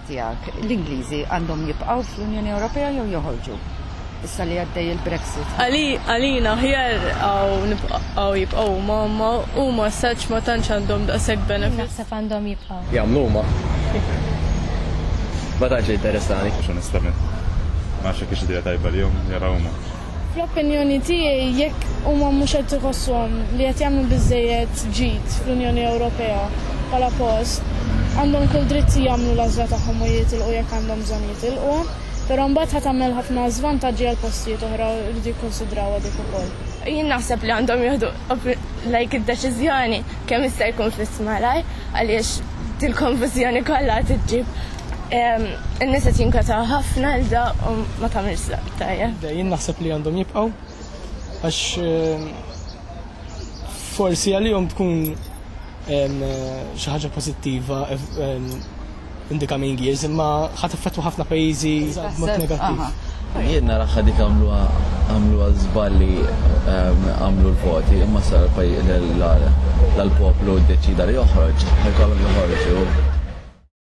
fl-opinjoni tiegħek l-Ingliżi għandhom jibqgħu fl-Unjoni Ewropea jew joħorġu? Issa li għaddej il-Brexit. Għalina ħjar għaw jibqaw u ma s-saċ ma tanċ għandhom daqseg benefit. Naħseb għandhom jibqaw. Jamlu ma. Ma tanċ interessani. Onestament. Ma nafx kiex idea tajba li jom jaraw ma. Fl-opinjoni tiegħi jekk huma mhux qed iħossuhom li qed jagħmlu biżejjed ġid fl-Unjoni Ewropea bħala post, għandhom kull dritt jagħmlu l-għażla tagħhom u jitilqu jekk għandhom bżonn jitilqu, però mbagħad ħadd tagħmel ħafna żvantaġġi għal postijiet oħra jridu jikkonsidrawha dik ukoll. Jien naħseb li għandhom jieħdu id-deċiżjoni kemm jista' jkun fis-smalaj għaliex dil-konfużjoni kollha tiġġib in-nies qed jinkwetaw ħafna l da u ma tagħmilx tajjeb. Jien naħseb li għandhom jibqgħu għax forsi għalihom tkun xi ħaġa pożittiva in the coming years, imma ħadd effettwa ħafna pajjiżi mod negattiv. Jien nara dik għamlu żballi għamlu l-voti, imma sar l-poplu ddeċida li joħroġ, ħajkollhom joħorġu.